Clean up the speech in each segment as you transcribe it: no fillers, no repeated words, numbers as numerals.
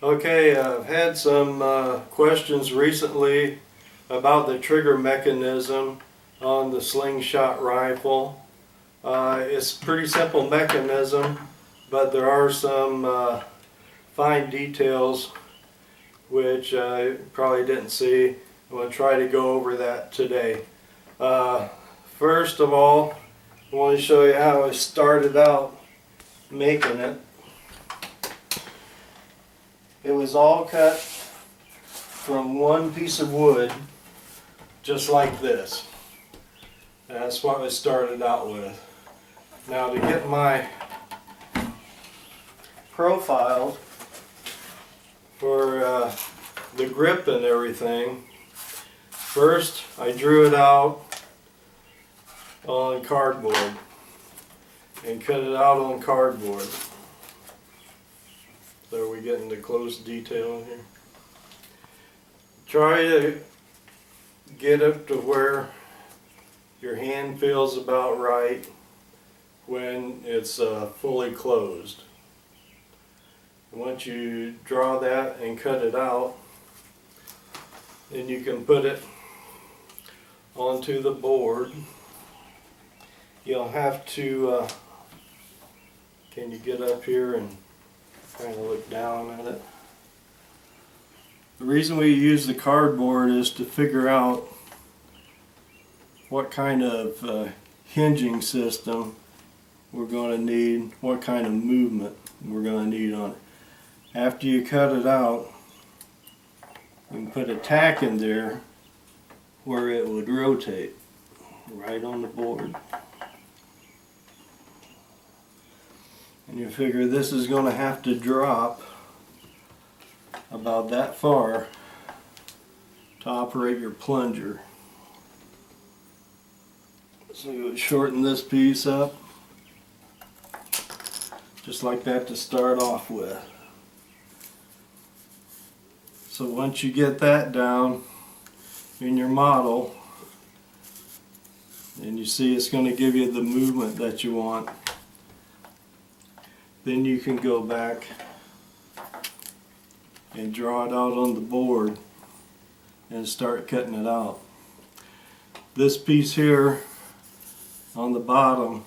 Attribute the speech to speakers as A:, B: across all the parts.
A: Okay, I've had some questions recently about the trigger mechanism on the Slingshot rifle. It's a pretty simple mechanism, but there are some fine details which I probably didn't see. I'm going to try to go over that today. First of all, I want to show you how I started out making it. It was all cut from one piece of wood, just like this. That's what I started out with. Now to get my profile for the grip and everything, first I drew it out on cardboard and cut it out on cardboard. So we get into close detail here. Try to get up to where your hand feels about right when it's fully closed. Once you draw that and cut it out, then you can put it onto the board. You'll have to, can you get up here and kind of look down at it? The reason we use the cardboard is to figure out what kind of hinging system we're going to need, what kind of movement we're going to need on it. After you cut it out, you can put a tack in there where it would rotate right on the board. And you figure this is going to have to drop about that far to operate your plunger. So you would shorten this piece up just like that to start off with. So once you get that down in your model, and you see it's going to give you the movement that you want, then you can go back and draw it out on the board and start cutting it out. This piece here on the bottom,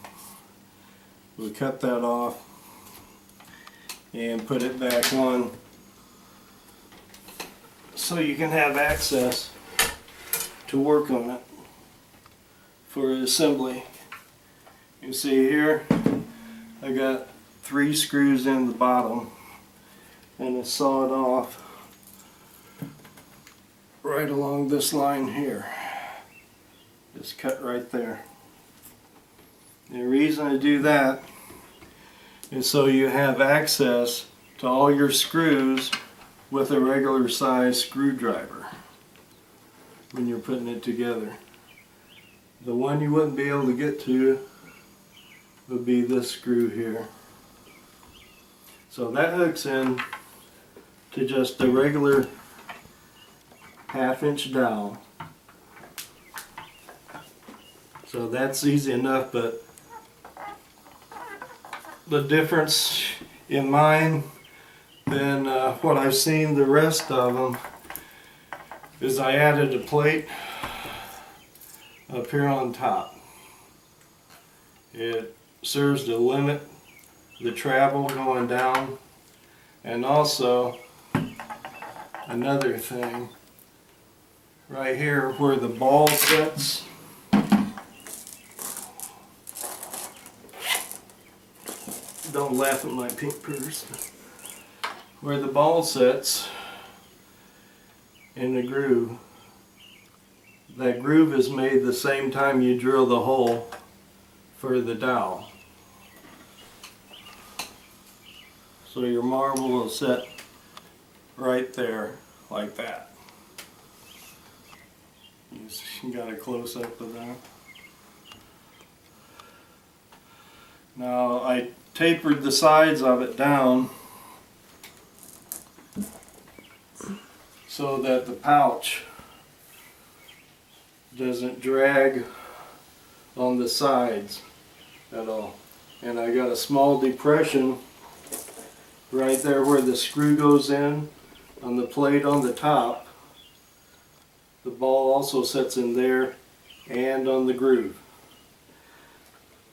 A: we cut that off and put it back on so you can have access to work on it for assembly. You see here I got 3 screws in the bottom and it's sawed off right along this line here. Just cut right there. The reason I do that is so you have access to all your screws with a regular size screwdriver when you're putting it together. The one you wouldn't be able to get to would be this screw here. So that hooks in to just a regular 1/2 inch dowel. So that's easy enough, but the difference in mine than what I've seen the rest of them is I added a plate up here on top. It serves to limit the travel going down, and also another thing right here where the ball sits, don't laugh at my pink purse, where the ball sits in the groove, that groove is made the same time you drill the hole for the dowel. So your marble will sit right there like that. You got a close up of that. Now I tapered the sides of it down so that the pouch doesn't drag on the sides at all. And I got a small depression right there where the screw goes in on the plate on the top. The ball also sits in there and on the groove.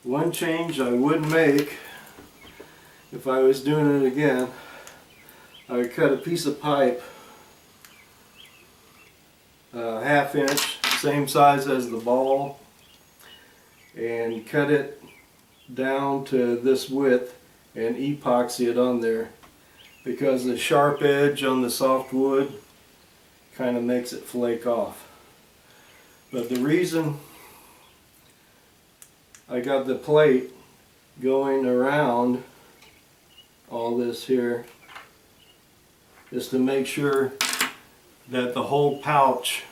A: One change I would make if I was doing it again, I would cut a piece of pipe, ½ inch, same size as the ball, and cut it down to this width and epoxy it on there, because the sharp edge on the soft wood kind of makes it flake off. But the reason I got the plate going around all this here is to make sure that the whole pouch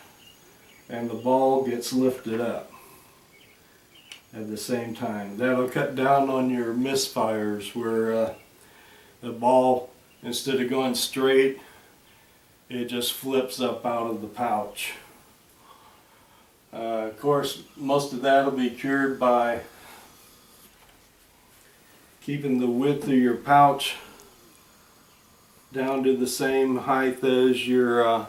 A: and the ball gets lifted up at the same time. That'll cut down on your misfires where the ball, instead of going straight, it just flips up out of the pouch. Of course, most of that will be cured by keeping the width of your pouch down to the same height as your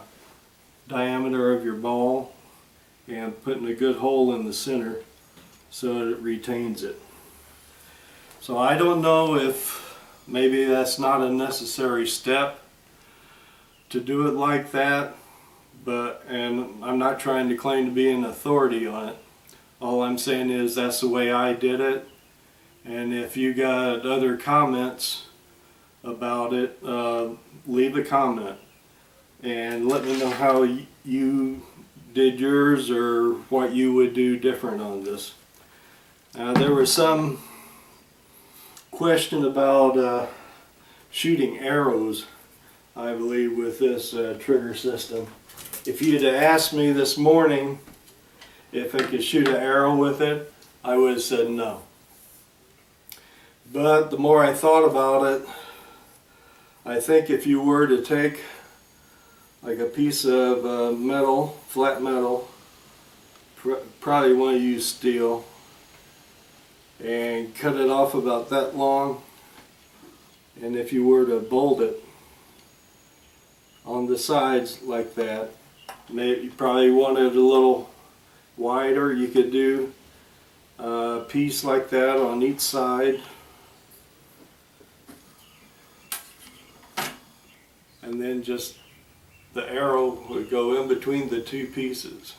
A: diameter of your ball, and putting a good hole in the center so that it retains it. So I don't know if maybe that's not a necessary step to do it like that, and I'm not trying to claim to be an authority on it. All I'm saying is that's the way I did it, and if you got other comments about it, leave a comment and let me know how you did yours or what you would do different on this. There was some question about shooting arrows, I believe, with this trigger system. If you'd have asked me this morning if I could shoot an arrow with it, I would have said no. But the more I thought about it, I think if you were to take like a piece of metal, flat metal, probably want to use steel, and cut it off about that long, and if you were to bolt it on the sides like that, maybe you probably want it a little wider, you could do a piece like that on each side, and then just the arrow would go in between the two pieces.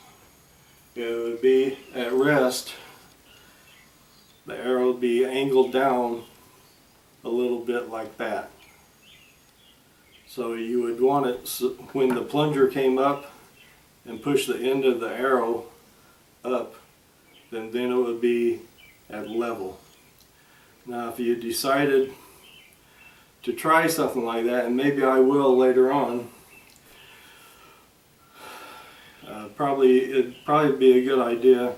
A: It would be at rest. The arrow would be angled down a little bit like that. So you would want it when the plunger came up and pushed the end of the arrow up, then it would be at level. Now if you decided to try something like that, and maybe I will later on, it'd probably be a good idea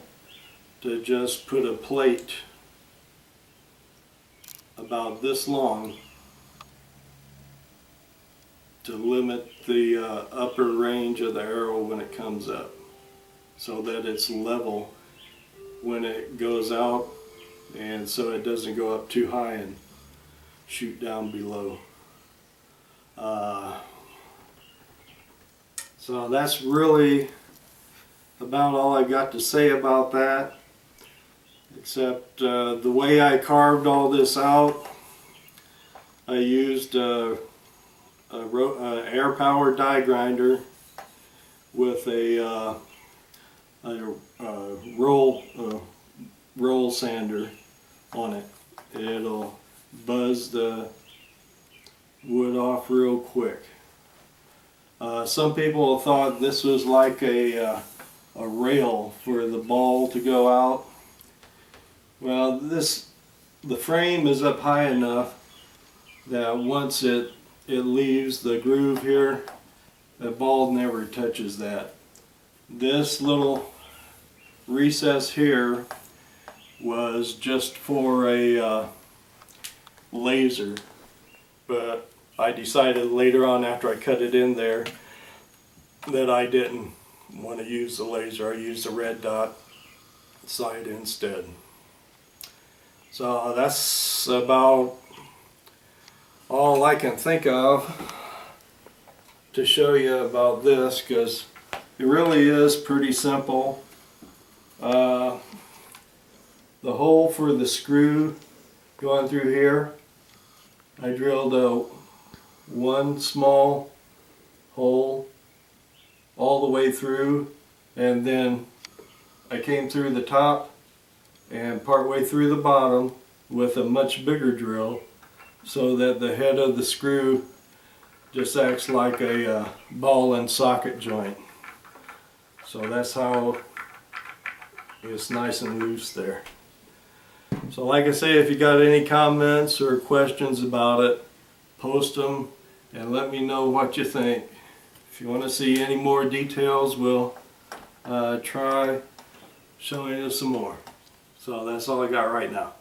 A: to just put a plate about this long to limit the upper range of the arrow when it comes up, so that it's level when it goes out, and so it doesn't go up too high and shoot down below. So that's really about all I got to say about that, except the way I carved all this out, I used a air-powered die grinder with a roll sander on it. It'll buzz the wood off real quick. Some people thought this was like a rail for the ball to go out. Well, the frame is up high enough that once it leaves the groove here, the ball never touches that. This little recess here was just for a laser, but I decided later on after I cut it in there that I didn't want to use the laser. I used the red dot sight instead. So that's about all I can think of to show you about this, because it really is pretty simple. The hole for the screw going through here, I drilled a one small hole all the way through, and then I came through the top and partway through the bottom with a much bigger drill, so that the head of the screw just acts like a ball and socket joint. So that's how it's nice and loose there. So like I say, if you got any comments or questions about it, post them and let me know what you think. If you want to see any more details, we'll try showing you some more. So that's all I got right now.